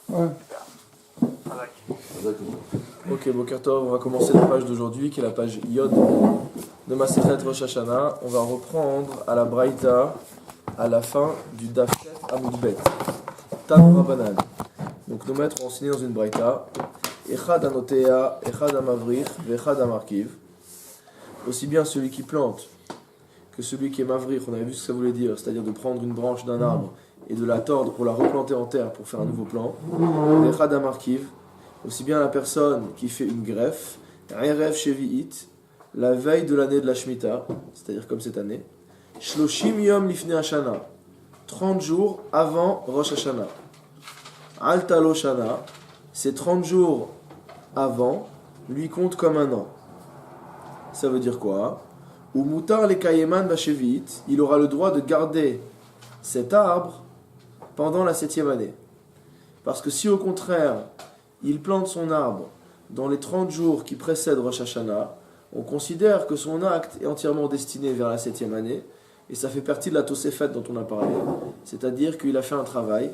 Ouais. Ok, Boker Tov, on va commencer la page d'aujourd'hui qui est la page Yod de Masechet Rosh Hashanah. On va reprendre à la Braïta à la fin du Daf Amud Bet. Tanu Rabbanan. Donc nos maîtres ont enseigné dans une Braïta Echad Anotea, Echad Amavrich, Vechad Amarkiv. Aussi bien celui qui plante que celui qui est Mavrich, on avait vu ce que ça voulait dire, c'est-à-dire de prendre une branche d'un arbre et de la tordre pour la replanter en terre pour faire un nouveau plant. Vechad Amarkiv. Aussi bien la personne qui fait une greffe, Erev Shevi'it, la veille de l'année de la Shemitah, c'est-à-dire comme cette année, Shloshim Yom Lifnei Hashana, 30 jours avant Rosh Hashanah. Al Talo Shana, ces 30 jours avant, lui compte comme un an. Ça veut dire quoi? Ou Mutar le Kayeman Bashevi'it, il aura le droit de garder cet arbre pendant la 7e année. Parce que si au contraire, il plante son arbre dans les 30 jours qui précèdent Rosh Hashanah, on considère que son acte est entièrement destiné vers la 7e année, et ça fait partie de la Tosefet dont on a parlé, c'est-à-dire qu'il a fait un travail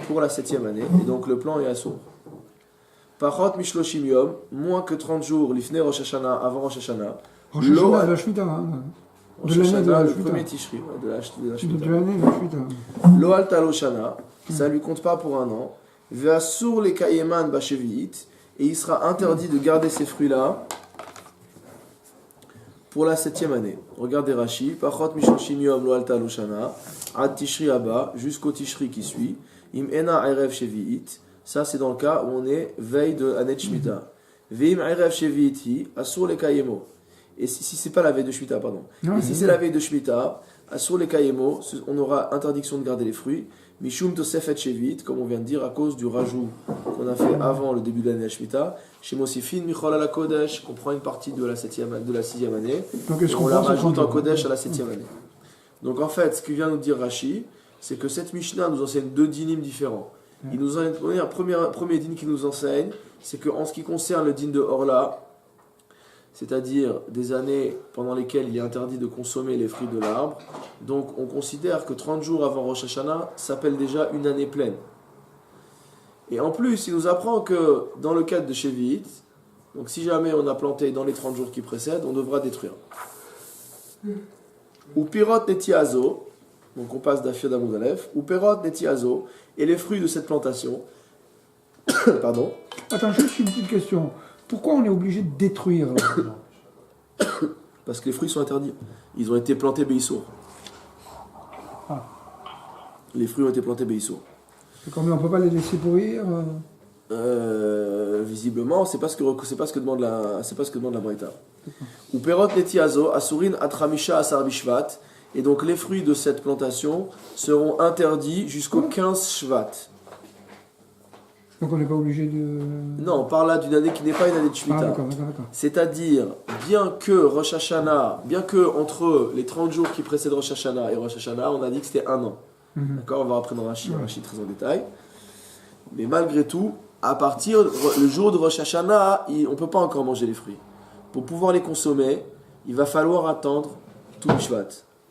pour la 7e année, et donc le plan est assourd. Pachot Mishloshim Yom, moins que 30 jours, l'ifne Rosh Hashanah, avant Rosh Hashanah, Rosh Hashanah, la Shemitah, Rosh Hashanah, le premier Tishri, de la Shemitah. De l'année de la Shemitah. Lo al Talo Shana, ça lui compte pas pour un an. Ve'asur le kayeman bashevi'it, et il sera interdit de garder ces fruits-là pour la 7e année. Regardez Rashi, Pachot Mishloshim Yom Lo Alta Lo Shana, Ad Tishri Abba, jusqu'au Tishri qui suit, Im Ena Erev Shevi'it, ça c'est dans le cas où on est veille de l'année de Shemitah. Ve'im Erev Shevi'iti, Asur le kayemo. Et si c'est pas la veille de Shemitah, pardon. Non, et si c'est la veille de Shemitah, Asur le kayemo, on aura interdiction de garder les fruits. Mishum Tosefet Shevit, comme on vient de dire, à cause du rajout qu'on a fait avant le début de l'année Shemitah. Chez Mosifin, Michol ala Kodesh, qu'on prend une partie de la 6e année, donc, et on la rajoute en Kodesh à la 7e année. Donc en fait, ce que vient nous dire Rashi, c'est que cette Mishnah nous enseigne deux dinim différents. Il nous enseigne, un premier din qui nous enseigne, c'est qu'en ce qui concerne le din de Orla, c'est-à-dire des années pendant lesquelles il est interdit de consommer les fruits de l'arbre. Donc on considère que 30 jours avant Rosh Hashanah s'appelle déjà une année pleine. Et en plus, il nous apprend que dans le cadre de Shevi'it, donc si jamais on a planté dans les 30 jours qui précèdent, on devra détruire. Ou pirot netiazo, donc on passe d'Afiod à Moudalef, ou pirot netiazo, et les fruits de cette plantation, pardon. Attends, juste une petite question. Pourquoi on est obligé de détruire Parce que les fruits sont interdits. Ils ont été plantés Beissour. Ah. Les fruits ont été plantés Beissour. On ne peut pas les laisser pourrir Visiblement, c'est pas ce que demande la Braïta. Ou perot netiazo asurin atramisha asar bishvat, et donc les fruits de cette plantation seront interdits jusqu'au 15 Shvat. Donc on n'est pas obligé de... Non, on parle là d'une année qui n'est pas une année de Shemitah. Ah, d'accord. C'est-à-dire, bien que Rosh Hashanah, bien que entre les 30 jours qui précèdent Rosh Hashanah et Rosh Hashanah, on a dit que c'était un an. D'accord, on va après dans Rashi très en détail. Mais malgré tout, à partir le jour de Rosh Hashanah, on ne peut pas encore manger les fruits. Pour pouvoir les consommer, il va falloir attendre tout Bishvat.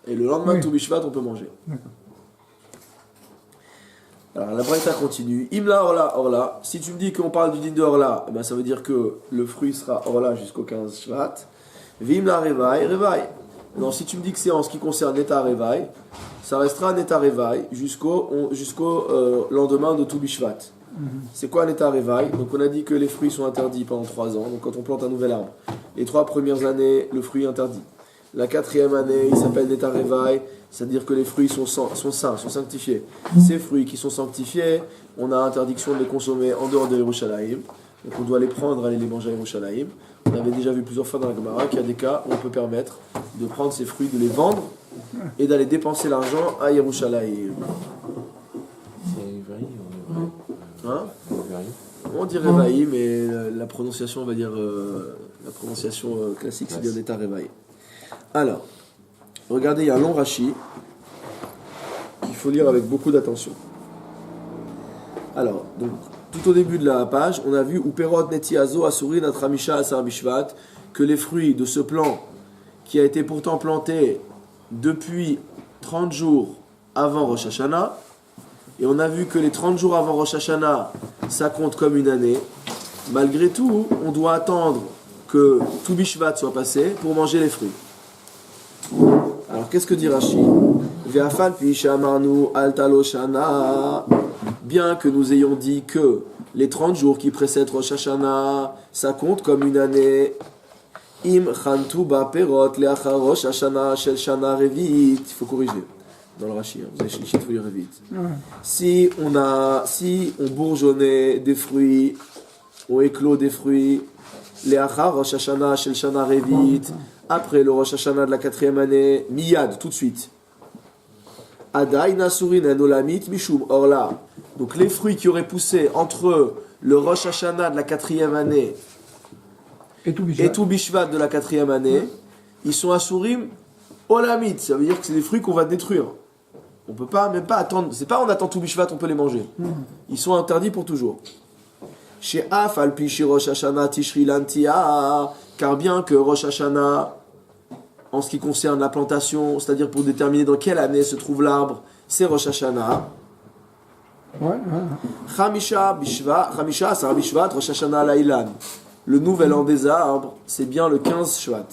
Et le lendemain de tout Bishvat, on peut manger. D'accord. Alors la Braïta continue. Imla orla orla. Si tu me dis qu'on parle du din de orla, eh ben, ça veut dire que le fruit sera orla jusqu'au 15 Shvat. Vimla revaï, revaï. Non, si tu me dis que c'est en ce qui concerne Neta revaï, ça restera Neta revaï jusqu'au lendemain de tout Bishvat. C'est quoi Neta revaï? Donc on a dit que les fruits sont interdits pendant 3 ans. Donc quand on plante un nouvel arbre, les 3 premières années, le fruit est interdit. La 4e année, il s'appelle Neta revaï. C'est-à-dire que les fruits sont saints, sont sanctifiés. Ces fruits qui sont sanctifiés, on a interdiction de les consommer en dehors de Yerushalayim. Donc on doit les prendre, aller les manger à Yerushalayim. On avait déjà vu plusieurs fois dans la Gemara qu'il y a des cas où on peut permettre de prendre ces fruits, de les vendre et d'aller dépenser l'argent à Yerushalayim. C'est Revaï ou Hein? Revaï. On dit Revaï, mais la prononciation, on va dire, la prononciation classique, c'est bien d'état Revaï. Alors, regardez, il y a un long Rashi qu'il faut lire avec beaucoup d'attention. Alors, donc, tout au début de la page, on a vu Uperot netiazo asurin atramisha asar bishvat, que les fruits de ce plant qui a été pourtant planté depuis 30 jours avant Rosh Hashanah, et on a vu que les 30 jours avant Rosh Hashanah, ça compte comme une année. Malgré tout, on doit attendre que tout Bishvat soit passé pour manger les fruits. Alors qu'est-ce que dit Rashi? Ve'afal pi she'amarnu al talo shana. Bien que nous ayons dit que les 30 jours qui précèdent Rosh Hashanah, ça compte comme une année. Im chantu ba perot le'achar Rosh Hashanah shel shana revit. Il faut corriger dans le Rashi. Vous avez chichi, il faut lire vite. Si on bourgeonnait des fruits, on éclot des fruits, le'achar Rosh Hashanah shel shana revit. Après le Rosh Hashanah de la 4e année, miyad, tout de suite. Adai nasurin enolamit mishum orla. Donc les fruits qui auraient poussé entre le Rosh Hashanah de la 4e année et tout Bishvat de la 4e année, ils sont asurim olamit. Ça veut dire que c'est des fruits qu'on va détruire. On peut pas, même pas attendre. C'est pas on attend tout Bishvat, on peut les manger. Ils sont interdits pour toujours. Chez Af alpi chez Rosh Hashanah tishri lantia. Car bien que Rosh Hashanah, en ce qui concerne la plantation, c'est-à-dire pour déterminer dans quelle année se trouve l'arbre, c'est Rosh Hashanah. Chamisha Asar Bishvat, Rosh Hashanah Lailan. Le nouvel an des arbres, c'est bien le 15 Shvat.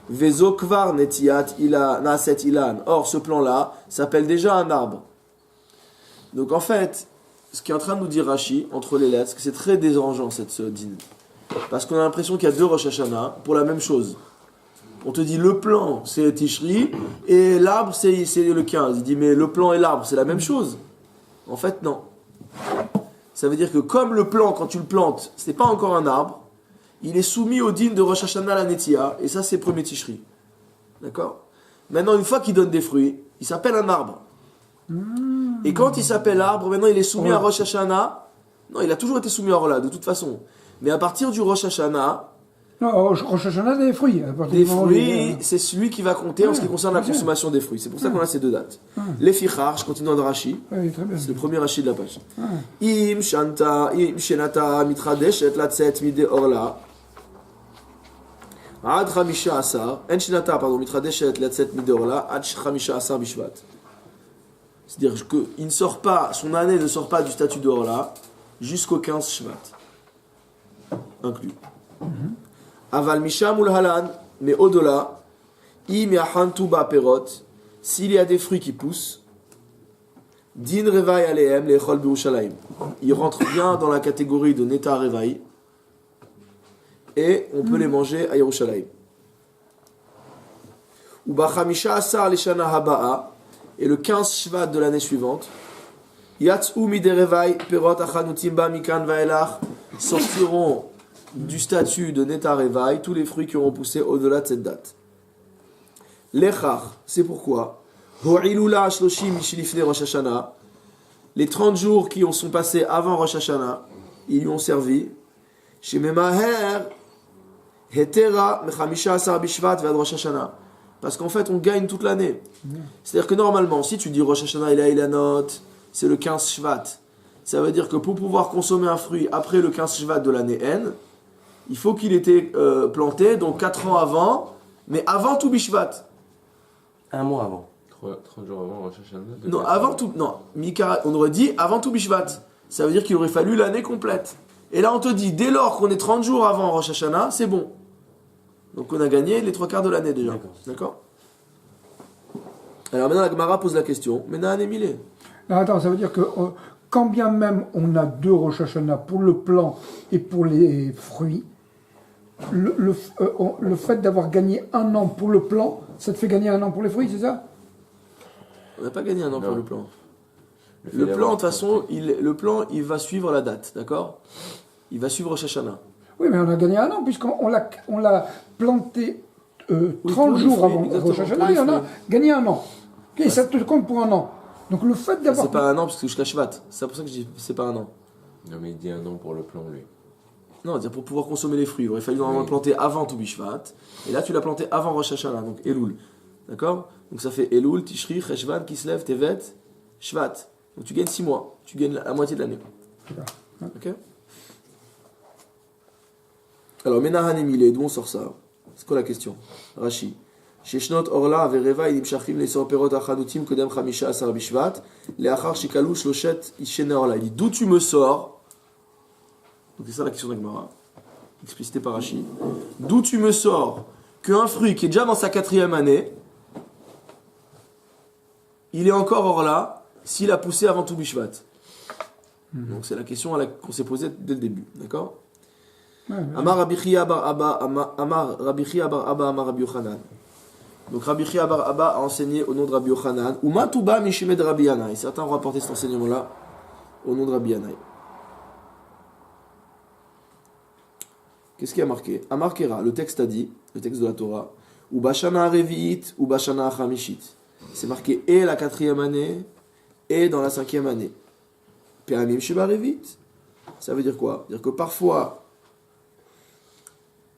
Vezo Kvar Netiat Naset Ilan. Or, ce plan-là s'appelle déjà un arbre. Donc en fait, ce qui est en train de nous dire Rashi, entre les lettres, c'est que c'est très dérangeant cette dîne. Parce qu'on a l'impression qu'il y a deux Rosh Hashanah pour la même chose. On te dit le plan c'est Tishri et l'arbre c'est le 15. Il dit mais le plan et l'arbre c'est la même chose. En fait non. Ça veut dire que comme le plan quand tu le plantes c'est pas encore un arbre, il est soumis au din de Rosh Hashanah la Netia et ça c'est premier Tishri. D'accord? Maintenant une fois qu'il donne des fruits, il s'appelle un arbre. Et quand il s'appelle arbre, maintenant il est soumis à Rosh Hashanah. Non, il a toujours été soumis à Orla de toute façon. Mais à partir du Rosh Hashanah, non, Rosh Hashanah, des fruits. Les fruits, c'est celui qui va compter en ce qui concerne la consommation des fruits. C'est pour ça qu'on a ces deux dates. Les fichar, je continue dans le Rashi. C'est le premier Rashi de la page. Im shenata mitradeshet latzet mide orla. Ad chamisha asar. En shenata, pardon, mitradeshet latzet mide orla. Ad chamisha asar bishvat. C'est-à-dire qu'il ne sort pas, son année ne sort pas du statut d'orla jusqu'au 15 Shvat. Inclus. Aval misham ul halan, mais au-delà, im yahantu ba perot, s'il y a des fruits qui poussent, din revai alehem lechol birushalayim. Ils rentrent bien dans la catégorie de neta revai et on peut les manger à Yerushalayim. Ou ba chamisha asar leshana haba'a, et le 15 Shvat de l'année suivante, yatsu mide revai perot achanutim ba mikan vaelach, sortiront du statut de Neta Revaï, tous les fruits qui auront poussé au-delà de cette date. L'Echar, c'est pourquoi les 30 jours qui sont passés avant Rosh Hashanah, ils lui ont servi. Chez Memaher, Hetera, Mechamisha Asar Bishvat, Ved Rosh Hashanah. Parce qu'en fait, on gagne toute l'année. C'est-à-dire que normalement, si tu dis Rosh Hashanah il a note, c'est le 15 Shvat. Ça veut dire que pour pouvoir consommer un fruit après le 15 Shvat de l'année N, il faut qu'il ait été planté, donc 4 ans avant, mais avant tout Bishvat. Un mois avant. 30 jours avant Rosh Hashanah. Non, avant tout. Non, on aurait dit avant tout Bishvat. Ça veut dire qu'il aurait fallu l'année complète. Et là, on te dit, dès lors qu'on est 30 jours avant Rosh Hashanah, c'est bon. Donc on a gagné les 3/4 de l'année déjà. D'accord. Alors maintenant, la Gemara pose la question. Maintenant, Emile. Attends, ça veut dire que quand bien même on a deux Rosh Hashanah pour le plant et pour les fruits, le fait d'avoir gagné un an pour le plant, ça te fait gagner un an pour les fruits, c'est ça? On n'a pas gagné un an pour le plan. Le plan, de toute façon, il va suivre la date, d'accord? Il va suivre Rosh Hashanah. Oui, mais on a gagné un an, puisqu'on l'a planté 30 jours avant Rosh Hashanah, et on a gagné un an. Okay, ça te compte pour un an. Donc le fait d'avoir... C'est pas un an, parce que je cache Shvat. C'est pour ça que je dis c'est pas un an. Non, mais il dit un an pour le plan, lui. Non, c'est-à-dire pour pouvoir consommer les fruits. Il aurait fallu normalement le planter avant tout Bishvat. Et là, tu l'as planté avant Rosh Hashanah, donc Elul. D'accord? Donc ça fait Elul, Tishri, Cheshvan, Kislev, Tevet, Shvat. Donc tu gagnes 6 mois. Tu gagnes la moitié de l'année. Ok? Alors, Menahan Emile, d'où on sort ça? C'est quoi la question? Rashi. Sheshnot Orla Vereva Inimshachim les Sorperot Achanutim Kodem Chamisha Asar Bishvat, les Achar Shikalu Shloshet Ishene Orla. Il dit d'où tu me sors Donc c'est ça la question d'Agmara, explicitée par Rashi. D'où tu me sors qu'un fruit qui est déjà dans sa 4e année, il est encore hors là s'il a poussé avant tout Bishvat. Donc c'est la question qu'on s'est posée dès le début, d'accord? Amar Rabbi Chia bar Abba, Amar Rabbi Chia bar Abba, Amar Rabbi Yochanan. Donc Rabbi Chia bar Abba a enseigné au nom de Rabbi Yochanan. Ou Matouba Mishimed Rabbi Yanaï. Certains ont rapporté cet enseignement-là au nom de Rabbi Yanaï. Qu'est-ce qui a marqué? Amarkera, le texte a dit, le texte de la Torah, ou Bashana Revi'it, ou Bashana Chamishit. C'est marqué et la 4e année, et dans la 5e année. Pe'amim Sheba Revi'it. Ça veut dire quoi? C'est-à-dire que parfois,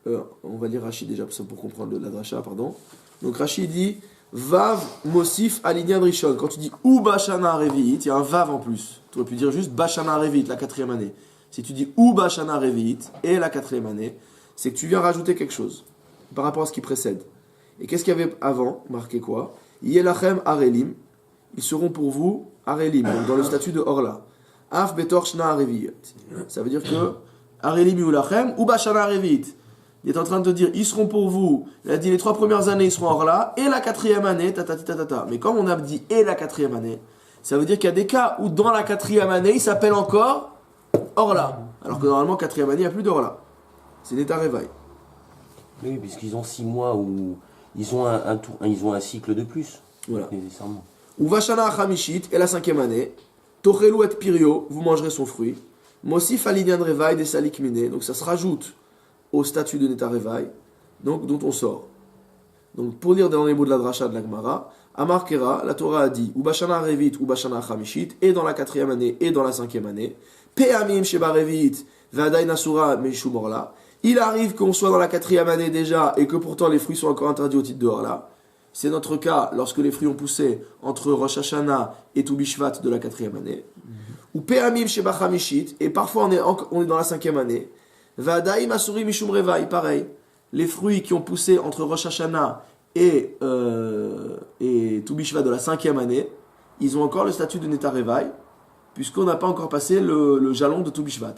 on va lire Rashi déjà pour comprendre la dracha, pardon. Donc Rashi dit Vav Mosif Alinyan Rishon. Quand tu dis ou Bashana Revi'it, il y a un Vav en plus. Tu aurais pu dire juste Bashana Revi'it, la 4e année. Si tu dis ou Bashana Revi'it et la 4e année, c'est que tu viens rajouter quelque chose par rapport à ce qui précède. Et qu'est-ce qu'il y avait avant? Marqué quoi? Yelachem Arelim. Ils seront pour vous Arelim, donc dans le statut de Orla. Af Betor Shna Revi'it. Ça veut dire que Arelim Yulachem ou Bashana Revi'it. Il est en train de te dire, ils seront pour vous. Il a dit, les 3 premières années, ils seront hors là. Et la 4e année, ta. Mais comme on a dit et la 4e année, ça veut dire qu'il y a des cas où dans la 4e année, il s'appelle encore hors là. Alors que normalement, 4e année, il n'y a plus d'hors là. C'est l'état réveil. Oui, puisqu'ils ont 6 mois où ils ont ils ont un cycle de plus. Voilà. Nécessairement. Ou Vashana Chamishit, et la 5e année, Tochelu et Pirio, vous mangerez son fruit. Mosif Alinyan Revaï des Salik Miné. Donc ça se rajoute au statut de Neta Revaï, donc dont on sort. Donc pour lire dans les mots de la dracha de la Gemara, Amar Kera, la Torah a dit ou Bashana Revit ou Bashana Chamishit, et dans la 4e année et dans la 5e année, Pe'amim Sheba Revit, Vadaï Nasura Meishum Orla. Il arrive qu'on soit dans la 4e année déjà et que pourtant les fruits sont encore interdits au titre de Orla. C'est notre cas lorsque les fruits ont poussé entre Rosh Hashanah et Toubishvat de la 4e année. Ou Pe'amim Sheba Chamishit, et parfois on est dans la 5e année. Vadaï Masuri Mishum Revaï, pareil. Les fruits qui ont poussé entre Rosh Hashanah et Toubishvat de la 5e année, ils ont encore le statut de Neta Revaï, puisqu'on n'a pas encore passé le jalon de Toubishvat.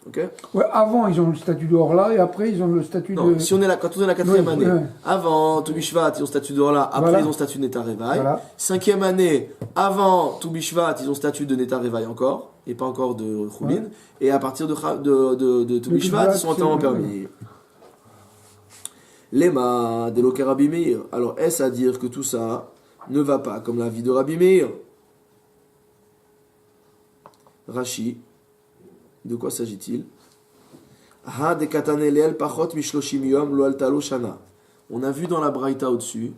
Ok? Ouais, avant, ils ont le statut de Orla et après, ils ont le statut non, de. Si on est là, quand on est la 4e année, ouais. avant Toubishvat, ils ont le statut de Orla, après Voilà. ils ont le statut de Neta Revaï. Voilà. 5e année, avant Toubishvat, ils ont le statut de Neta Revaï encore, et pas encore de Choulin. Ouais. Et à partir de Toubishvat, ils sont entièrement permis. Lema de Loke Rabbi Meir. Alors, est-ce à dire que tout ça ne va pas comme la vie de Rabbi Meir? Rashi, de quoi s'agit-il? Ha de katanelel pachot mishloshim yom lo altalo shana. On a vu dans la Braïta au-dessus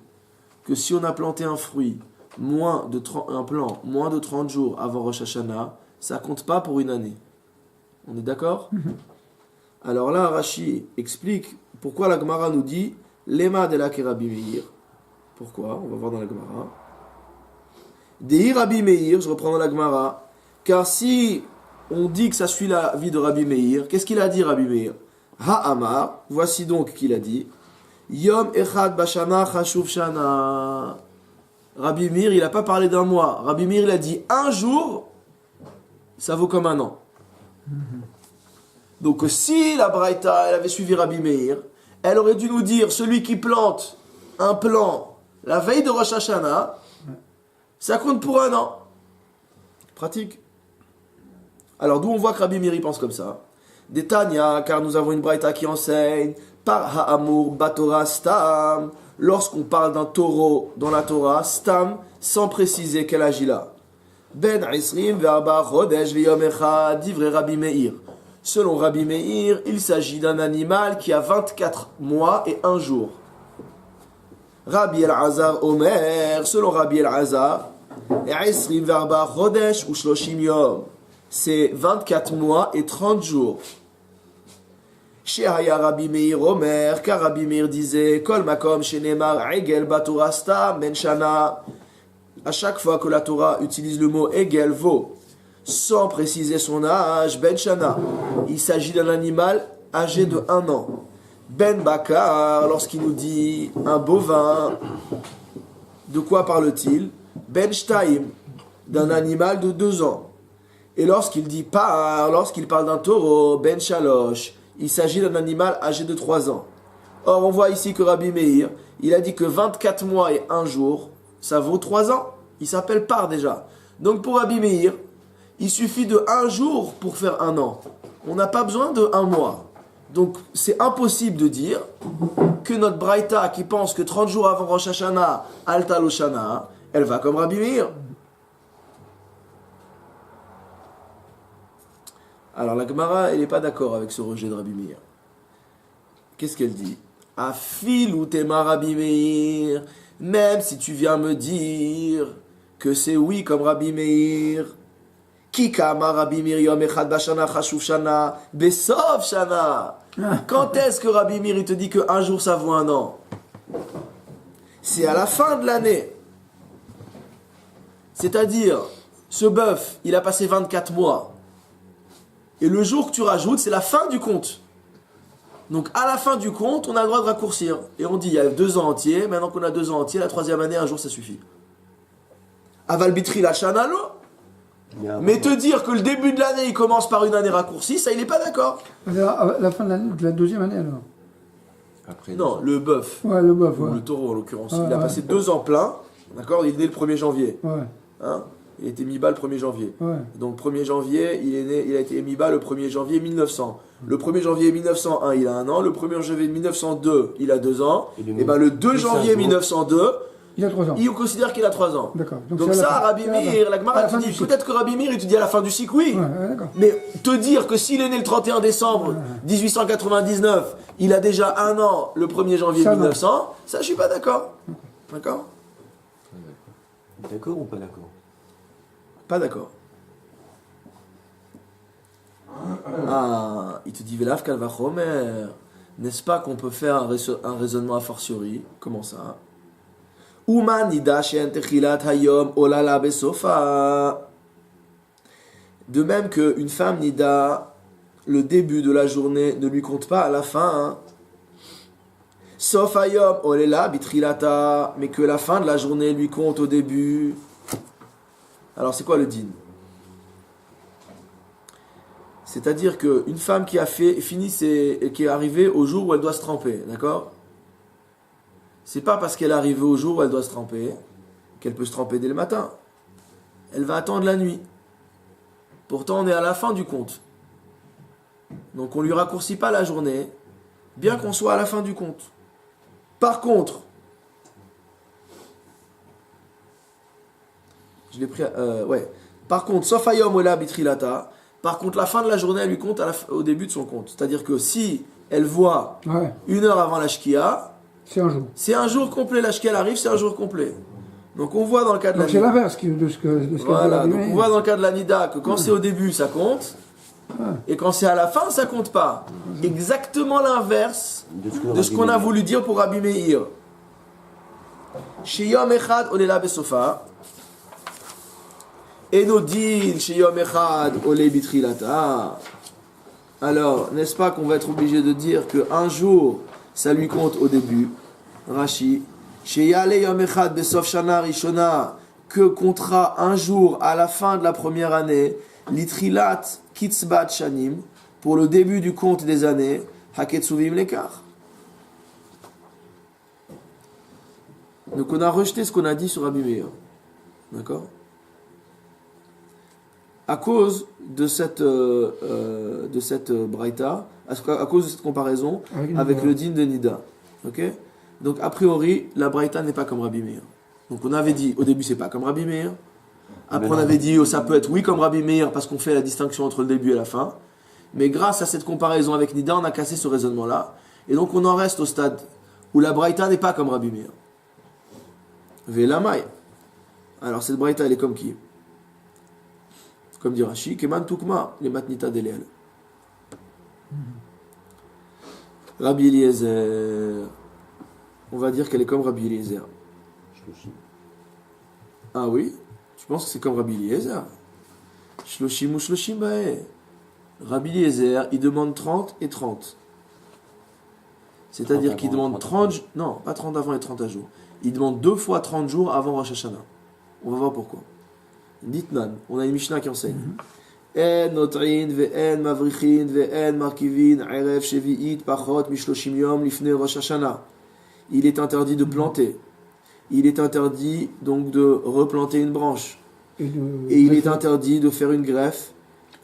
que si on a planté un fruit un plant moins de 30 jours avant Rosh Hashanah, ça compte pas pour une année. On est d'accord? Alors là, Rashi explique pourquoi la Gemara nous dit Lema de la Rabbi Meir. Pourquoi? On va voir dans la Gemara. Dehi Rabbi Meir, je reprends dans la Gemara. Car si on dit que ça suit la vie de Rabbi Meir, qu'est-ce qu'il a dit Rabbi Meir? Ha'amar, voici donc qu'il a dit Yom Echad Bashana Chashuv Shana. Rabbi Meir, il n'a pas parlé d'un mois. Rabbi Meir, il a dit un jour, ça vaut comme un an. Donc si la Braïta, elle avait suivi Rabbi Meir, elle aurait dû nous dire, celui qui plante un plant la veille de Rosh Hashanah, ça compte pour un an. Pratique. Alors d'où on voit que Rabbi Meir pense comme ça? Des Tanya, car nous avons une Braïta qui enseigne, par Ha'amur Batora Stam, lorsqu'on parle d'un taureau dans la Torah, Stam, sans préciser quel âge il a. Ben Isrim Ve'arba Chodesh Ve'yom Echad, divrei Rabbi Meir. Selon Rabbi Meir, il s'agit d'un animal qui a 24 mois et 1 jour. Rabbi El-Azar Omer, selon Rabbi El-Azar, Isrim Ve'arba Chodesh ou Shloshim Yom. C'est 24 mois et 30 jours. Shehaya Rabbi Meir Omer, car Rabbi Meir disait, Kol Makom Shenemar Egel Baturasta Menshana. À chaque fois que la Torah utilise le mot Egel, vaut, sans préciser son âge, Ben Shana. Il s'agit d'un animal âgé de 1 an. Ben Bakar, lorsqu'il nous dit un bovin, de quoi parle-t-il? Ben Shtaim, d'un animal de 2 ans. Et lorsqu'il dit par, lorsqu'il parle d'un taureau, ben shalosh, il s'agit d'un animal âgé de 3 ans. Or, on voit ici que Rabbi Meir, il a dit que 24 mois et 1 jour, ça vaut 3 ans. Il s'appelle par déjà. Donc pour Rabbi Meir, il suffit de 1 jour pour faire 1 an. On n'a pas besoin de 1 mois. Donc c'est impossible de dire que notre Braïta qui pense que 30 jours avant Rosh Hashanah, Alta Loshana, elle va comme Rabbi Meir. Alors la Gemara, elle n'est pas d'accord avec ce rejet de Rabbi Meir. Qu'est-ce qu'elle dit? Afil ou tema Rabbi Meir, même si tu viens me dire que c'est oui comme Rabbi Meir, Kikama Rabbi Meir yom echad bashana chashuv shana besov shana. Quand est-ce que Rabbi Meir il te dit que 1 jour ça vaut 1 an? C'est à la fin de l'année. C'est-à-dire, ce bœuf, il a passé 24 mois. Et le jour que tu rajoutes, c'est la fin du compte. Donc à la fin du compte, on a le droit de raccourcir. Et on dit, il y a 2 ans entiers, maintenant qu'on a 2 ans entiers, la 3e année, 1 jour, ça suffit. Aval bitri la chanalo. Mais te dire que le début de l'année, il commence par une année raccourcie, ça, il n'est pas d'accord. La fin de l'année, de la 2e année alors. Après, Non, le bœuf. Ouais, le bœuf, Ou ouais. le taureau, en l'occurrence. Ouais, Il a ouais. passé 2 ans plein. D'accord? Il est né le 1er janvier. Ouais, Hein? Il a été mis bas le 1er janvier. ouais. Donc 1er janvier, il a été mis bas le 1er janvier 1900. Le 1er janvier 1901, il a 1 an. Le 1er janvier 1902, il a 2 ans. Et ben le 2 janvier 1902, Il a 3 ans. il considère qu'il a 3 ans. D'accord. Donc c'est à la ça, fin. Rabbi C'est à la fin. Meir, la À Gemara la te fin dit, du cycle. peut-être que Rabbi Meir, il te dit à la fin du cycle, oui. Ouais, d'accord. Mais te dire que s'il est né le 31 décembre 1899, il a déjà 1 an le 1er janvier Ça, non. 1900, ça je suis pas d'accord. D'accord? D'accord ou pas d'accord? Pas d'accord. Ah, il te dit Velav Kalvachomer. N'est-ce pas qu'on peut faire un raisonnement a fortiori? Comment ça? Uman nida she'en techilat hayom olala besofa. De même qu'une femme nida, le début de la journée ne lui compte pas à la fin. Hein. Sauf hayom olela bitrilata, mais que la fin de la journée lui compte au début. Alors c'est quoi le din? C'est-à-dire qu'une femme qui a fini qui est arrivée au jour où elle doit se tremper, d'accord? C'est pas parce qu'elle est arrivée au jour où elle doit se tremper qu'elle peut se tremper dès le matin. Elle va attendre la nuit. Pourtant, on est à la fin du compte. Donc on lui raccourcit pas la journée, bien qu'on soit à la fin du compte. Par contre, je l'ai pris, ouais. Par contre, sauf ayom ola bitrilata. Par contre, la fin de la journée, elle lui compte au début de son compte. C'est-à-dire que si elle voit Ouais, 1 heure avant la shkia, c'est un jour. c'est un jour complet. La shkia elle arrive, c'est un jour complet. Donc on voit dans le cas de Donc la c'est nida. l'inverse de ce que Voilà, dit donc Rabbi on Meir. voit dans le cas de la nida que quand c'est au début, ça compte. Et quand c'est à la fin, ça compte pas. Exactement l'inverse de ce qu'on a voulu dire pour Rabbi Meir. Sheyom echad olela besofa. Enodin sheyom echad ole bitrilata. Alors, n'est-ce pas qu'on va être obligé de dire que un jour, ça lui compte au début. Rashi. Sheyale yom echad besof shana rishona. Que comptera un jour à la fin de la première année. Litrilat kitzbat shanim. Pour le début du compte des années. Haketsuvim lekar. Donc on a rejeté ce qu'on a dit sur Rabbi Meir. D'accord? À cause de cette braïta, à cause de cette comparaison avec le din de Nida. Ok? Donc a priori, la braïta n'est pas comme Rabbi Meir. Donc on avait dit, au début c'est pas comme Rabbi Meir. Après on avait dit, ça peut être oui comme Rabbi Meir parce qu'on fait la distinction entre le début et la fin. Mais grâce à cette comparaison avec Nida, on a cassé ce raisonnement-là. Et donc on en reste au stade où la braïta n'est pas comme Rabbi Meir. Velamai. Alors cette braïta elle est comme qui? Comme dit Rashi, Keman Tukma, les matnita d'Eliel. Rabbi Eliezer. On va dire qu'elle est comme Rabbi Eliezer. Ah oui? Tu penses que c'est comme Rabbi Eliezer? Shloshim ou Shloshim Bae. Rabbi Eliezer, il demande 30 et 30. C'est-à-dire qu'il demande 30... Non, pas 30 avant et 30 à jour. Il demande 2 fois 30 jours avant Rosh Hashanah. On va voir pourquoi. Ditnan, on a une Mishnah qui enseigne. En notrin ve'en mavrichin ve'en markivin erev shevi'it pachot mishloshim yom lifnei Rosh Hashanah. Il est interdit de planter. Il est interdit donc de replanter une branche. Et il est interdit de faire une greffe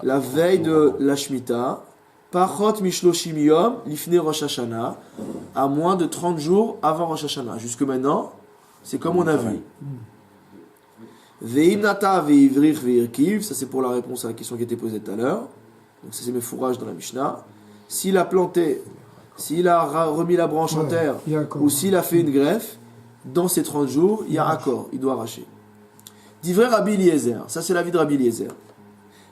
la veille de la Shemitah, pachot mishloshim yom lifnei Rosh Hashanah, à moins de 30 jours avant Rosh Hashanah. Jusque maintenant, c'est comme on a vu. Veimnata veivrich veirkiv, ça c'est pour la réponse à la question qui était posée tout à l'heure. Donc ça c'est mes fourrages dans la Mishnah. S'il a planté, s'il a remis la branche en terre, ou s'il a fait une greffe, dans ces 30 jours, il y a accord, il doit arracher. Divrei Rabbi Eliezer, ça c'est l'avis de Rabbi Eliezer.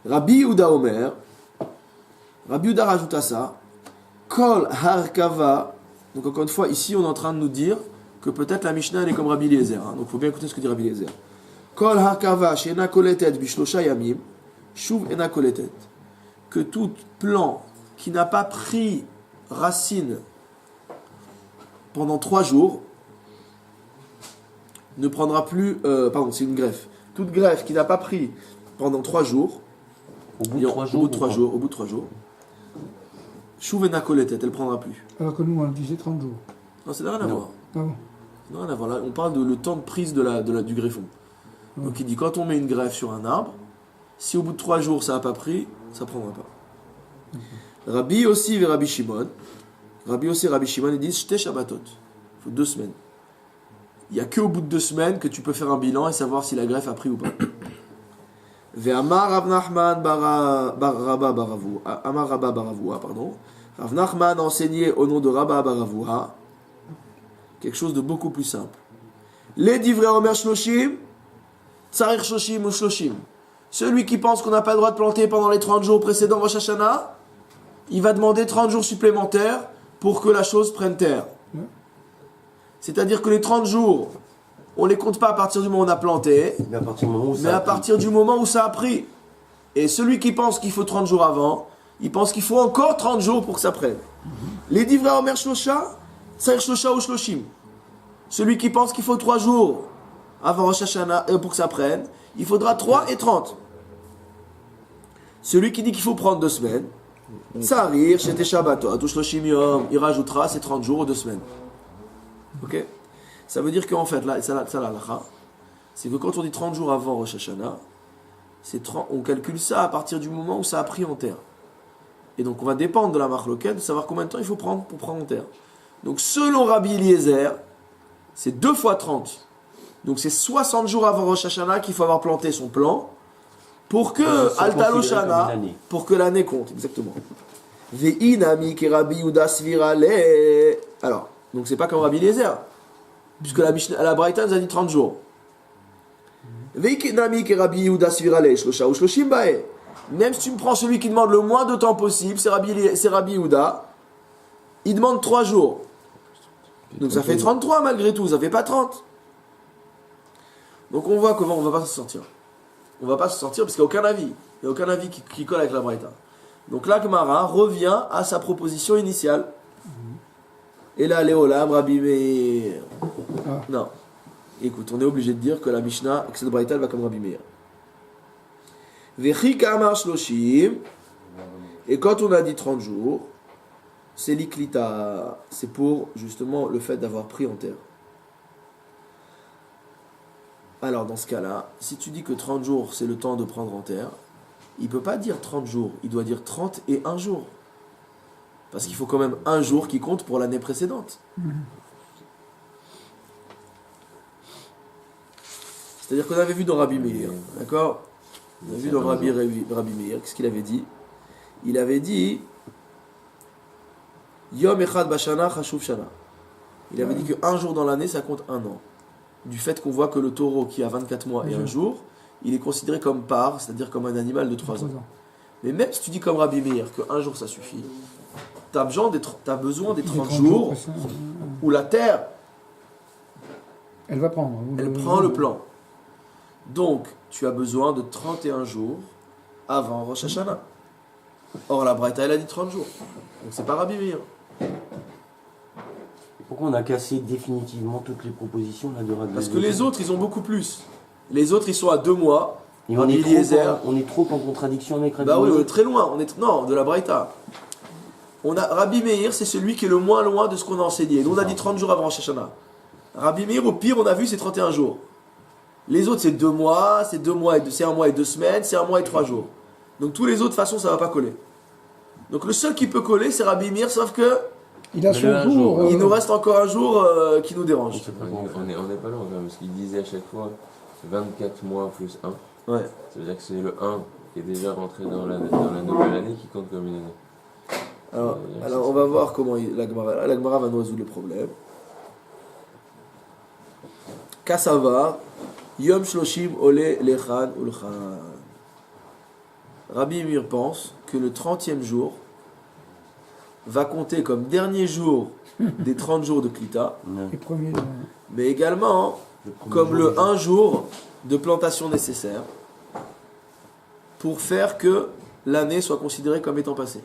Rabbi Yehuda Omer, Rabbi Yehuda rajoute à ça, Kol Harkava, donc encore une fois, ici on est en train de nous dire que peut-être la Mishnah elle est comme Rabbi Eliezer, hein, donc il faut bien écouter ce que dit Rabbi Eliezer. Kol Harkava, Shena Koletet, Bishlosha Yamim, Shuv Ena Koletet, que tout plant qui n'a pas pris racine pendant 3 jours, ne prendra plus, pardon, c'est une greffe. Toute greffe qui n'a pas pris pendant 3 jours, au bout de 3 jours, Chouvena Koletet, elle ne prendra plus. Alors que nous, on disait 30 jours. Non, ça n'a rien à voir. Ah bon. Ça n'a rien à voir. Là, on parle de le temps de prise du greffon. Donc il dit, quand on met une greffe sur un arbre, si au bout de 3 jours ça n'a pas pris, ça ne prendra pas. Rabbi aussi et Rabbi Shimon, ils disent, Shte Shabbatot, il faut 2 semaines. Il n'y a qu'au bout de 2 semaines que tu peux faire un bilan et savoir si la greffe a pris ou pas. Ve'amar Rav Nachman Amar Rabba Baravua, pardon. Rav Nachman a enseigné au nom de Rabba Baravua quelque chose de beaucoup plus simple. Les divrei Omer Shloshim, Tsarir Shloshim ou Shloshim. Celui qui pense qu'on n'a pas le droit de planter pendant les 30 jours précédents Rosh Hashanah, il va demander 30 jours supplémentaires pour que la chose prenne terre. C'est-à-dire que les 30 jours, on ne les compte pas à partir du moment où on a planté, mais à partir du moment où ça a pris. Et celui qui pense qu'il faut 30 jours avant, il pense qu'il faut encore 30 jours pour que ça prenne. Les divrei Omer Shlosha, Tsarir Shlosha ou Shloshim. Celui qui pense qu'il faut 3 jours avant Rosh Hashanah pour que ça prenne, il faudra 3 et 30. Celui qui dit qu'il faut prendre 2 semaines, Tsarir, Shete Shabbatot, ou Shloshim Yom, il rajoutera ces 30 jours ou 2 semaines. Ok? Ça veut dire qu'en fait, là, c'est que quand on dit 30 jours avant Rosh Hashanah, on calcule ça à partir du moment où ça a pris en terre. Et donc on va dépendre de la marloquette de savoir combien de temps il faut prendre pour prendre en terre. Donc selon Rabbi Eliezer, c'est 2 fois 30. Donc c'est 60 jours avant Rosh Hashanah qu'il faut avoir planté son plant pour que Alta Loshana, pour que l'année compte, exactement. Ve'inami ki Rabbi Yehuda Svirale. Alors, donc c'est pas comme Rabbi Eliezer, puisque la Braïta nous a dit 30 jours. Ve'inami ki Rabbi Yehuda Svirale, Shlosha ou Shloshim bae. Même si tu me prends celui qui demande le moins de temps possible, c'est Rabbi Yehuda, il demande 3 jours. Donc ça fait 33 malgré tout, ça fait pas 30. Donc on voit comment on va pas se sortir. On va pas se sortir parce qu'il n'y a aucun avis. Il n'y a aucun avis qui colle avec la Braïta. Donc la Gemara revient à sa proposition initiale. Et là, Léolam, Rabbi Meir. Non. Écoute, on est obligé de dire que la Mishnah, que cette Braïta, elle va comme Rabbi Meir. Vechi Kamar Shloshim. Et quand on a dit 30 jours, c'est l'iklita. C'est pour justement le fait d'avoir pris en terre. Alors dans ce cas-là, si tu dis que 30 jours c'est le temps de prendre en terre, il ne peut pas dire 30 jours, il doit dire 31 jours. Parce qu'il faut quand même un jour qui compte pour l'année précédente. C'est-à-dire qu'on avait vu dans Rabbi Meir, d'accord? On a vu dans Rabbi Meir, qu'est-ce qu'il avait dit? Il avait dit Yom Echad Bashana Chashuv Shana. Il avait dit qu'un jour dans l'année ça compte 1 an. Du fait qu'on voit que le taureau qui a 24 mois et un jour, il est considéré comme par, c'est-à-dire comme un animal de 3 ans. Mais même si tu dis comme Rabbi Meir qu'un jour ça suffit, tu as besoin des 30 jours où la terre, elle va prendre. Elle prend le plan. Donc, tu as besoin de 31 jours avant Rosh Hashanah. Or, la Braïta, elle a dit 30 jours. Donc, c'est pas Rabbi Meir. Pourquoi on a cassé définitivement toutes les propositions là de Rabbi? Parce que les autres, ils ont beaucoup plus. Les autres, ils sont à 2 mois. Et Rabbi Eliezer. on est trop en contradiction avec Rabbi Bah oui, on Meir. est très loin. Non, de la Braïta. Rabbi Meir, c'est celui qui est le moins loin de ce qu'on a enseigné. Nous, on a dit 30 jours avant Rosh Hashanah. Rabbi Meir, au pire, on a vu, c'est 31 jours. Les autres, c'est 2 mois, c'est 1 mois et 2 semaines, c'est 1 mois et 3 jours. Donc tous les autres, de toute façon, ça ne va pas coller. Donc le seul qui peut coller, c'est Rabbi Meir, sauf que Il a Mais son le un jour. jour, il nous reste encore un jour qui nous dérange. On n'est pas loin quand même, parce qu'il disait à chaque fois 24 mois plus 1. Ouais. Ça veut dire que c'est le 1 qui est déjà rentré dans la nouvelle année qui compte comme une année. Alors on va voir comment la Gemara va nous résoudre le problème. Kassavar, Yom Shloshim Ole Lechan Ulchan. Rabbi Meir pense que le 30e jour va compter comme dernier jour des 30 jours de Klita, Les premiers. mais également comme le 1 jour de plantation nécessaire pour faire que l'année soit considérée comme étant passée.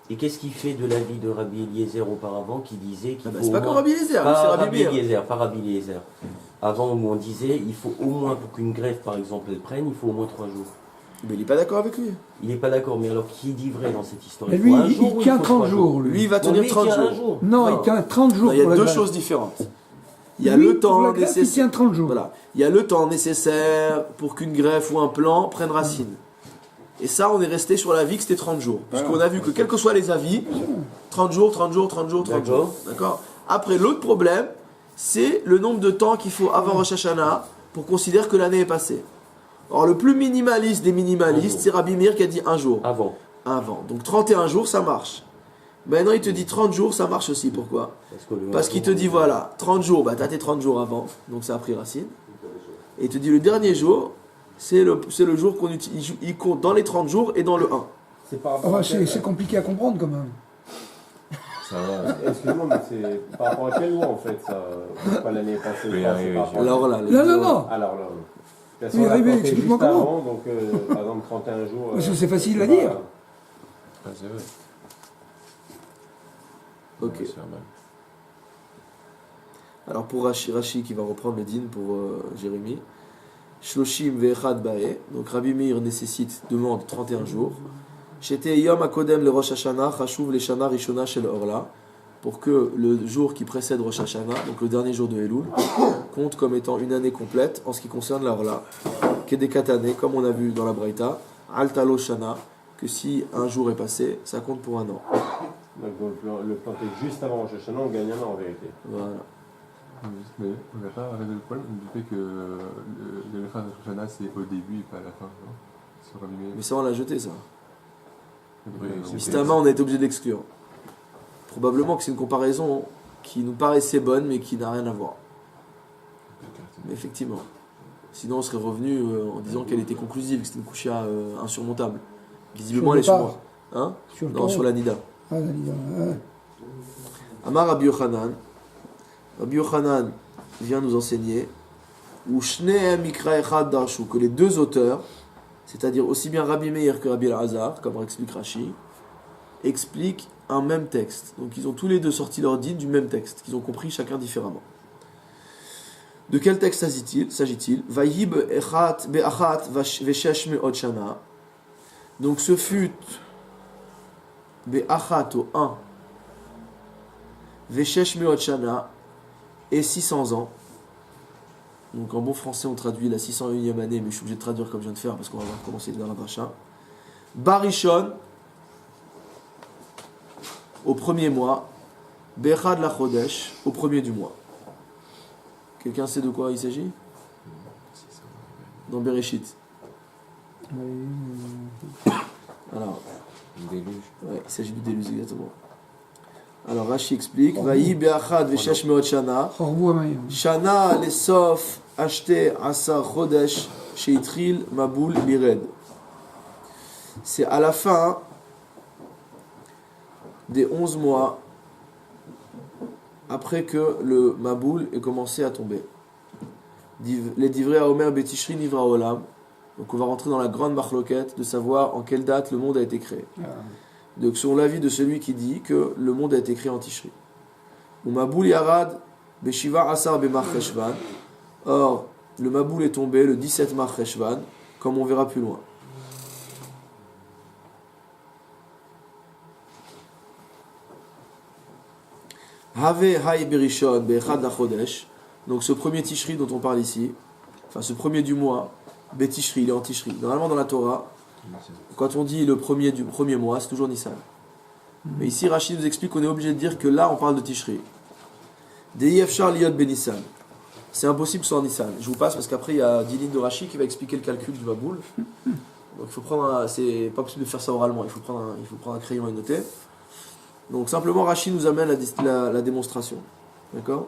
Et qu'est-ce qui fait de l'avis de Rabbi Eliezer auparavant qui disait qu'il faut C'est au pas moins- comme Rabbi Eliezer, c'est Pas Rabbi Rabbi Meir. Eliezer, pas Rabbi Eliezer. Avant où on disait il faut au moins pour qu'une greffe par exemple elle prenne, il faut au moins 3 jours. Mais il n'est pas d'accord avec lui. Il n'est pas d'accord, mais alors qui dit vrai dans cette histoire? Mais Il lui, faut un il jour ou tient faut 30 3 jours. Lui, Lui. il va Non, tenir lui, il 30 tient un jours. jour. Non, Non. il tient 30 jours Non, il y pour a la deux greffe. choses différentes. Il y a Lui, le pour temps la greffe, il nécessaire. tient 30 jours. Voilà. Il y a le temps nécessaire pour qu'une greffe ou un plan prenne racine. Et ça, on est resté sur l'avis que c'était 30 jours. Puisqu'on a vu que quels que soient les avis, 30 jours, 30 jours, 30 jours, 30 jours. D'accord. Après, l'autre problème, c'est le nombre de temps qu'il faut avant Rosh Hashanah pour considérer que l'année est passée. Or, le plus minimaliste des minimalistes, c'est Rabbi Meir qui a dit un jour. Avant. Avant. Donc 31 jours, ça marche. Maintenant, il te dit 30 jours, ça marche aussi. Pourquoi? Parce qu'il te dit, voilà, 30 jours, bah, tu as tes 30 jours avant, donc ça a pris racine. Et il te dit, le dernier jour, c'est le jour qu'on utilise, il compte dans les 30 jours et dans le 1. C'est par Ah rapport bah, à quel- c'est compliqué à comprendre quand même. Ça va. Excuse-moi, mais c'est par rapport à quelle loi en fait ça? Pas l'année passée. Oui, ça, oui, c'est oui, par rapport à- Alors là, Non. Alors là, Oui, on l'a Rivé, planté explique-moi juste comment. avant, donc par exemple 31 jours. Parce que c'est facile à dire. Ah, c'est vrai. Ok. Ouais, c'est normal. Alors pour Rashi qui va reprendre le din pour Jérémie. Shloshim ve'echad ba'e. Donc Rabbi Meir demande 31 jours. Shete yom akodem le Rosh Hashanah, chashuv le shana rishona shel orla. Pour que le jour qui précède Rosh Hashanah, donc le dernier jour de Elul, compte comme étant une année complète en ce qui concerne la orla. Kedekatane, comme on a vu dans la Braïta, altalo shana, que si un jour est passé, ça compte pour un an. Donc le planter juste avant Rosh Hashanah, on gagne un an en vérité. Voilà. Mais on n'a pas résolu le problème du fait que le fin de Shoshana c'est au début et pas à la fin, non? Sur Rabbi Mais ça, on l'a jeté, ça. Meir. Mistama, on a été obligé de l'exclure. Probablement que c'est une comparaison qui nous paraissait bonne, mais qui n'a rien à voir. Mais effectivement. Sinon, on serait revenu en disant qu'elle était conclusive, que c'était une couchia insurmontable. Visiblement, Sur le elle est sur par. moi. Hein? Sur le Non, temps. sur la Nida. Ah, la Nida, ouais. Amar Rabbi Yochanan. Rabbi Yochanan vient nous enseigner ou Shnehem Mikra Echad Darshu, que les deux auteurs, c'est-à-dire aussi bien Rabbi Meir que Rabbi Elazar, comme explique Rashi, expliquent un même texte. Donc ils ont tous les deux sorti leur dîne du même texte, qu'ils ont compris chacun différemment. De quel texte s'agit-il? Vayi be'achat veshesh me'od shana. Donc ce fut be'achat au 1, veshesh me'od shana, et 600 ans. Donc en bon français on traduit la 601e année, mais je suis obligé de traduire comme je viens de faire parce qu'on va commencer dans la dracha. Barishon, au premier mois, Bechad la Chodesh, au premier du mois. Quelqu'un sait de quoi il s'agit? Dans Bereshit. Alors, Déluge. ouais, il s'agit du déluge exactement. Alors Rashi explique, Vayi be'achad veshesh me'od shana, Chorvou Amayim. shana lesof ashte asar chodesh sheitril mabul lired. C'est à la fin des 11 mois après que le maboul ait commencé à tomber. Les divrei à Omer betishri nivra olam. Donc on va rentrer dans la grande marloquette de savoir en quelle date le monde a été créé. Donc selon l'avis de celui qui dit que le monde a été créé en Tishri. Ou Maboul Yarad Beshiva Asar Bemar Cheshvan. Or, le Maboul est tombé le 17 Mar Cheshvan. comme on verra plus loin. Have Hay Berishon Be'echad Lachodesh. Donc ce premier Tishri dont on parle ici, enfin ce premier du mois, Betishri, il est en Tishri. Normalement dans la Torah, quand on dit le premier du premier mois, c'est toujours Nissan. Mais ici Rashi nous explique qu'on est obligé de dire que là on parle de Tishri. De'yefshar liyot benissan. C'est impossible sans Nissan. Je vous passe parce qu'après il y a 10 lignes de Rashi qui va expliquer le calcul du Maboul. Donc il faut prendre c'est pas possible de faire ça oralement, il faut prendre un crayon et noter. Donc simplement Rashi nous amène la démonstration. D'accord?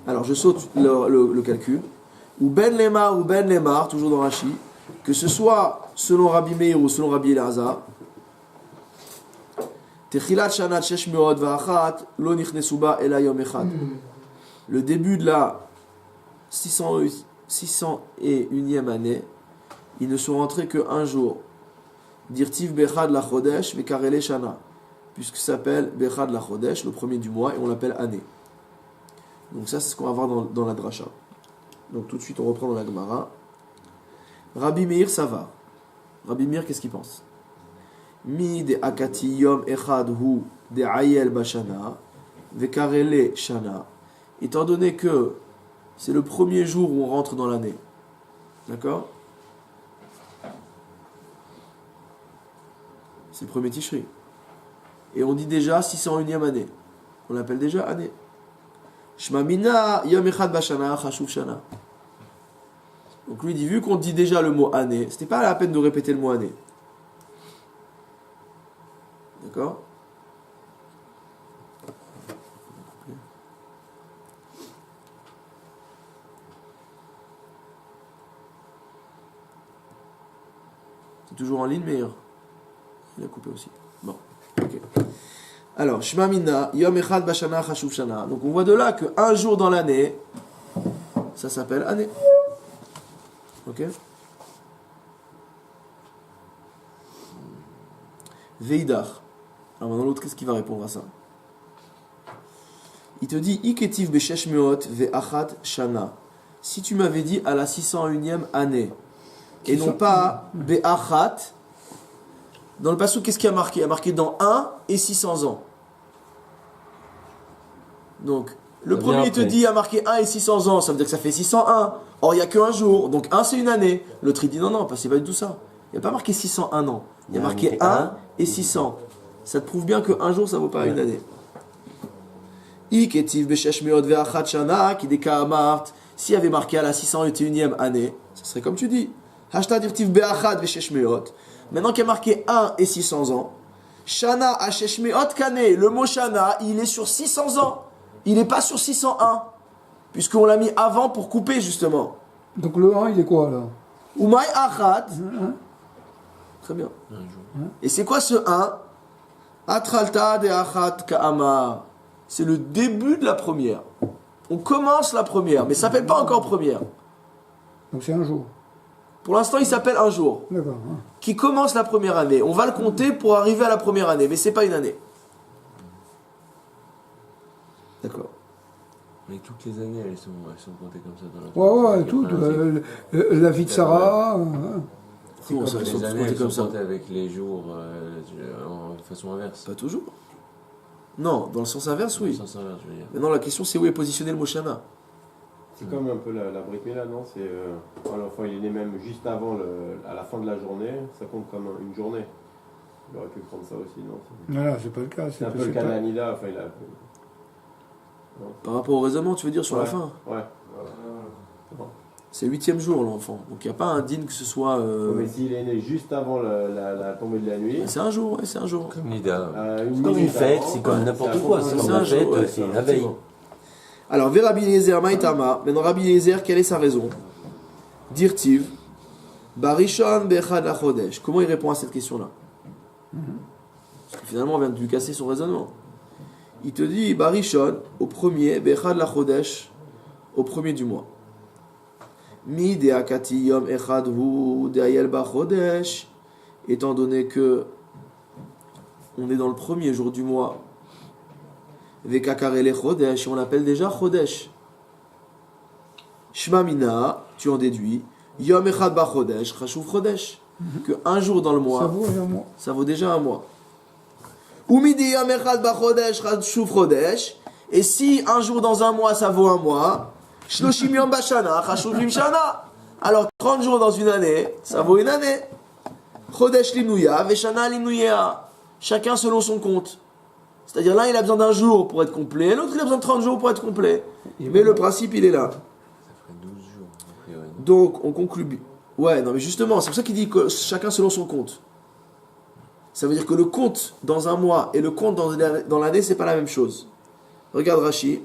Alors je saute le calcul. Ou Ben Lemar ou Ben Lemar, toujours dans Rashi, que ce soit selon Rabbi Meir ou selon Rabbi Elazar, Techilat Shanat Shesh Meod Va'achat Lo Nichnesu Ba Ela Yom Echad. Le début de la 601e année, ils ne sont rentrés qu'un jour. Dirtiv Bechad la Chodesh Vekarele Shana, puisque ça s'appelle Bechad la Chodesh, le premier du mois, et on l'appelle année. Donc ça c'est ce qu'on va voir dans la dracha. Donc tout de suite on reprend dans la Gemara. Rabbi Meir ça va. Rabbi Meir qu'est-ce qu'il pense? Mi de akati yom echad hu de ayel bashana vekarele shana. Étant donné que c'est le premier jour où on rentre dans l'année. D'accord? C'est le premier Tishri. Et on dit déjà 601e année. On l'appelle déjà année. Shmamina yom echad bashana chashuv shana. Donc lui dit, vu qu'on dit déjà le mot année, c'était pas la peine de répéter le mot année. D'accord? C'est toujours en ligne, mais il a coupé aussi. Bon, ok. Alors, Shema Mina, Yom Echad Bashana Chashuv Shana. Donc on voit de là qu'un jour dans l'année, ça s'appelle année. Ok? Veidar. Alors maintenant l'autre, qu'est-ce qu'il va répondre à ça? Il te dit Iketiv Beshesh Meot Ve'achat Shana. Si tu m'avais dit à la 601e année, et non pas Be'achat, dans le passage, qu'est-ce qu'il y a marqué? Il y a marqué dans 1 et 600 ans. Donc, le premier te dit il y a marqué 1 et 600 ans, ça veut dire que ça fait 601. Or, il n'y a qu'un jour, donc 1 c'est une année. L'autre il dit non, c'est pas du tout ça. Il n'y a pas marqué 601 ans. Il y a marqué 1 et 600. Ça te prouve bien qu'un jour ça ne vaut pas une année. S'il y avait marqué à la 601e année, ça serait comme tu dis. Maintenant qu'il y a marqué 1 et 600 ans, Shana Hashesh Meot Kane, le mot Shana, il est sur 600 ans. Il n'est pas sur 601. Puisqu'on l'a mis avant pour couper justement. Donc le 1 il est quoi là? Umay Achat. Très bien. Et c'est quoi ce 1? Atralta de Achat Ka'amar. C'est le début de la première. On commence la première, mais ça ne s'appelle pas encore première. Donc c'est un jour. Pour l'instant, il s'appelle un jour. D'accord. Qui commence la première année. On va le compter pour arriver à la première année, mais ce n'est pas une année. D'accord. Mais toutes les années, elles sont comptées comme ça dans la Ouais, tout. La vie de Sarah. Comment ça, les sont années, comptées elles comme sont ça? comptées avec les jours en façon inverse. Pas toujours. Non, dans le sens inverse, oui. Dans le sens inverse, je veux dire. Maintenant, la question, c'est où est positionné le mot Shana. C'est comme un peu la Brit Mila, non? C'est quand l'enfant il est né même juste avant, à la fin de la journée, ça compte comme une journée. Il aurait pu prendre ça aussi, non? Non, c'est pas le cas. C'est un peu le cas d'Anida, enfin il a... Non. Par rapport au raisonnement, tu veux dire sur la fin? Ouais. C'est le 8e jour, l'enfant. Donc il n'y a pas un digne que ce soit. Mais s'il est né juste avant la tombée de la nuit. C'est un jour, ouais, c'est un jour. Comme l'Ida. C'est comme une fête, c'est comme n'importe quoi. C'est comme une fête, ouais, c'est la veille. Alors, vers Rabbi Eliezer, Maïtama. Maintenant, Rabbi Eliezer, quelle est sa raison? Dirtiv, Barishon Bechad la Chodesh. Comment il répond à cette question-là? Parce que finalement, on vient de lui casser son raisonnement. Il te dit, Barishon, au premier, Bechad la Chodesh, au premier du mois. Mi de akati yom echad hu de ayel ba chodesh, étant donné que on est dans le premier jour du mois, vekakarele chodesh, on l'appelle déjà chodesh. Shma mina, tu en déduis, Yom echad bachodesh, chashuv chodesh, que un jour dans le Ça mois, vaut un mois. ça vaut déjà un mois. Umidi Yom echad bachodesh, chashuv chodesh, et si un jour dans un mois ça vaut un mois, Shloshim Yom bashana, chashuvim shana. Alors 30 jours dans une année, ça vaut une année. Chodesh limnuya, veshana limnuya. Chacun selon son compte. C'est-à-dire l'un il a besoin d'un jour pour être complet, l'autre il a besoin de 30 jours pour être complet. Mais le principe il est là. Ça ferait 12 jours, a priori. Donc on conclut. Ouais, non mais justement, c'est pour ça qu'il dit que chacun selon son compte. Ça veut dire que le compte dans un mois et le compte dans l'année, c'est pas la même chose. Regarde Rashi.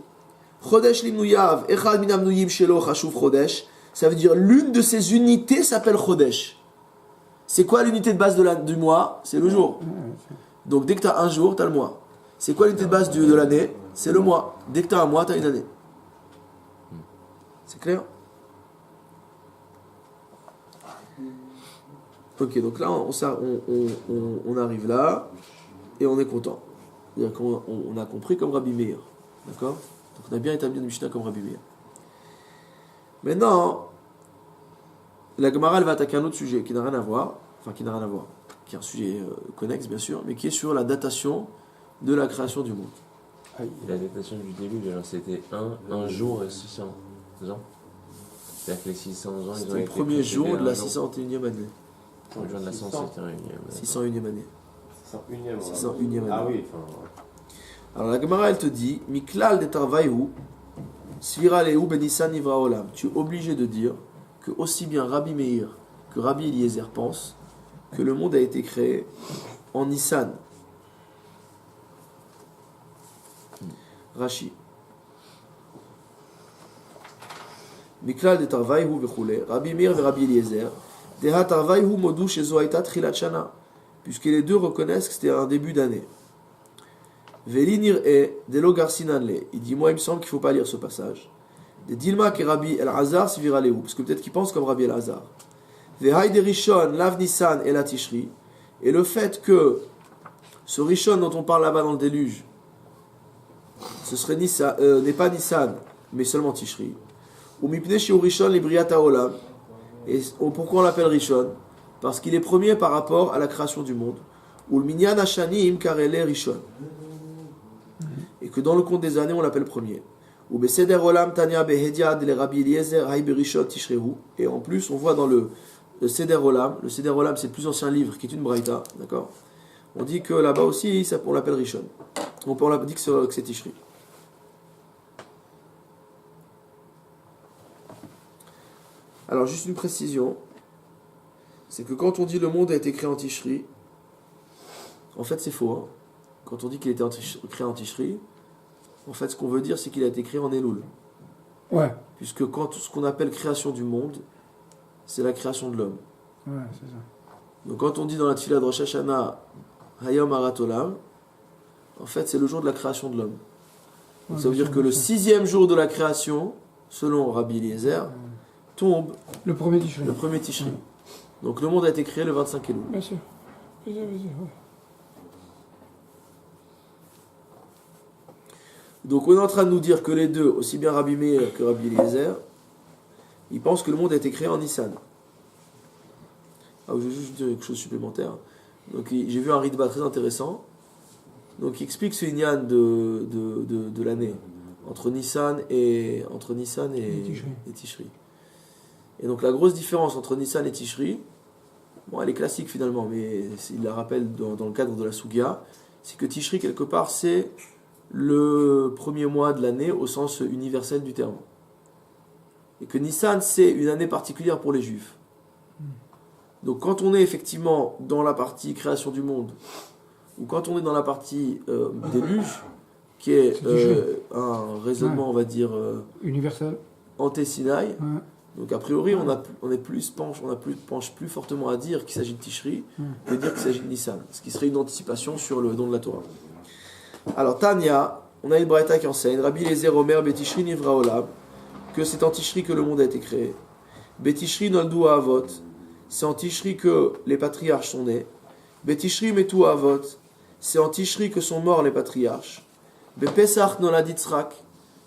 Chodesh limnuyav, echad minam nuyim shelo chashuv chodesh. Ça veut dire l'une de ces unités s'appelle chodesh. C'est quoi l'unité de base du mois? C'est le jour. Donc dès que tu as un jour, tu as le mois. C'est quoi l'unité de base de l'année? C'est le mois. Dès que tu as un mois, tu as une année. C'est clair? Ok, donc là, on arrive là et on est content. C'est-à-dire qu'on a compris comme Rabbi Meir. D'accord? Donc on a bien établi le Mishnah comme Rabbi Meir. Maintenant, la Gemara elle va attaquer un autre sujet qui n'a rien à voir, qui est un sujet connexe bien sûr, mais qui est sur la datation de la création du monde. La datation du début, alors c'était un jour et 600 ans. C'est-à-dire que les 600 ans, ils ont C'était été le premier précédés jour de la un jour. 601e année. Le jour de la 107e année. 601e année. 601e. 601e année. Ah oui, Alors la Gemara elle te dit, Miklal de Tarvaïhu, Svira Lehu Benissan Ivra Olam. Tu es obligé de dire que aussi bien Rabbi Meir que Rabbi Eliezer pensent que le monde a été créé en Nissan. Rashi. Miklal de Tarvaïhu Vechule, Rabbi Meir et Rabbi Eliezer, Deha Tarvaïhu Modu Shezo Haïta Trilat Shana, puisque les deux reconnaissent que c'était un début d'année. Velinir e Delo Garsinanle, il dit moi il me semble qu'il ne faut pas lire ce passage. De Dilma que Rabbi El-Hazar Sivira Lehu, parce que peut-être qu'il pense comme Rabbi El-Hazar. Vehaï de Rishon, Lav Nissan et la Tishri, et le fait que ce Rishon dont on parle là-bas dans le déluge, ce serait n'est pas Nissan, mais seulement Tishri. Ou Mipne Shiur Rishon Libriata Olam, et pourquoi on l'appelle Rishon? Parce qu'il est premier par rapport à la création du monde. Ou le Minyan Hashanim Karele Rishon. Et que dans le compte des années, on l'appelle premier. Ou Beseder Olam Tanya Behediad le Rabbi Eliezer Hay Berishon Tishrehu. Et en plus, on voit dans le Seder Olam, c'est le plus ancien livre qui est une Braïta, d'accord? On dit que là-bas aussi, on l'appelle Rishon. On dit que c'est Tishri. Alors, juste une précision, c'est que quand on dit le monde a été créé en Tishri, en fait, c'est faux. Hein. Quand on dit qu'il a été créé en Tishri, en fait, ce qu'on veut dire, c'est qu'il a été créé en Elul. Ouais. Puisque ce qu'on appelle création du monde, c'est la création de l'homme. Ouais, c'est ça. Donc quand on dit dans la Tfila de Rosh Hashanah, Hayom Harat Olam, en fait, c'est le jour de la création de l'homme. Donc ça veut dire que le 6e jour de la création, selon Rabbi Eliezer, tombe le premier Tishri. le premier Tishri. Donc le monde a été créé le 25 Elul. Bien sûr. Ouais. Donc on est en train de nous dire que les deux, aussi bien Rabbi Meir que Rabbi Eliezer, ils pensent que le monde a été créé en Nissan. Alors je vais juste dire quelque chose de supplémentaire. Donc j'ai vu un ritba très intéressant. Donc il explique ce Inyan de l'année entre Nissan et Tishri. Et donc la grosse différence entre Nissan et Tishri, bon elle est classique finalement, mais il la rappelle dans le cadre de la Sugya, c'est que Tishri quelque part c'est le premier mois de l'année au sens universel du terme. Et que Nissan, c'est une année particulière pour les Juifs. Donc quand on est effectivement dans la partie création du monde, ou quand on est dans la partie déluge, qui est un raisonnement, on va dire, universel, anté-Sinaï, ouais. Donc a priori, on penche plus fortement à dire qu'il s'agit de Tishri que de dire qu'il s'agit de Nissan, ce qui serait une anticipation sur le don de la Torah. Alors Tanya, on a une braïta qui enseigne Rabbi Eliezer Omer Betishri Nivra Olam, que c'est en Tishri que le monde a été créé. Betishri Noldu Avot, c'est en Tishri que les patriarches sont nés. Betishri Metu Avot, c'est en Tishri que sont morts les patriarches. Bepesach Nolad Yitzrak,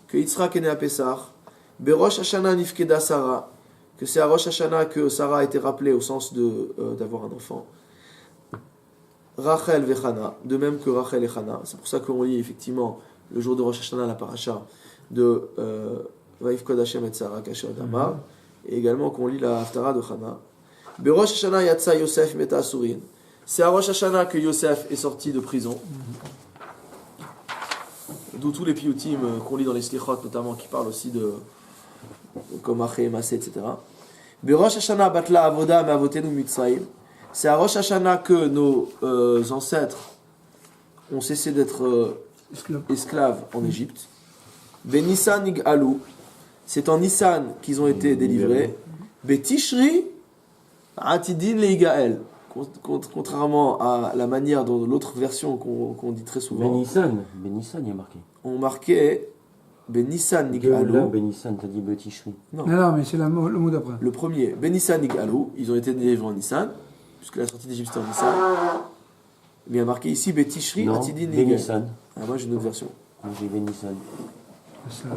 que Yitzrak est né à Pessah. Berosh Hashanah nifkeda Sarah, que c'est à Rosh Hashanah que Sarah a été rappelée au sens d'avoir un enfant. Rachel vechana, de même que Rachel et Chana. C'est pour ça qu'on lit effectivement le jour de Rosh Hashanah la paracha de Vaïfkod Hashem et Sarah Kasher Damar, et également qu'on lit la Haftara de Chana. Berosh Hashanah Yatsa Yosef Meta Asurin. C'est à Rosh Hashanah que Yosef est sorti de prison. D'où tous les piyutim qu'on lit dans les slichot, notamment, qui parlent aussi de comme Aché, Massé, etc. Berosh Hashanah Batla Avoda Me'avotenu Mitzrayim. C'est à Rosh Hashanah que nos ancêtres ont cessé d'être esclaves en Égypte. Benissan Nig'alou. C'est en Nissan qu'ils ont été délivrés. Betishri Atidin Leigael. Contrairement à la manière dont l'autre version qu'on dit très souvent. Benissan, il y a marqué. On marquait Benissan Là, Nig'alou. Benissan, t'as dit Betishri. Non, Non, mais c'est le mot d'après. le premier, Benissan Nig'alou. Ils ont été délivrés en Nissan, puisque la sortie d'Égypte c'était en Nissan. Mais il y a marqué ici Betishri Non, Atidin Leigael. Benissan. Ah, moi j'ai une autre version. Moi j'ai Benissan. Ça.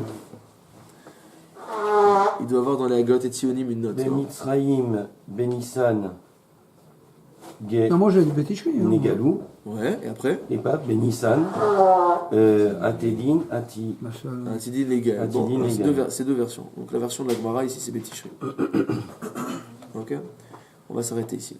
Il doit avoir dans les Hagot et Tzionim une note. non Benitzraïm, Benissan, Non, moi j'ai dit Bétichri. Negalou, Ouais, et après et pas Benissan, Atedin, Ati. Atidin Leigael. Bon, Atidin c'est Leigael. c'est deux versions. Donc la version de la Gemara ici c'est Betishri. Ok. On va s'arrêter ici.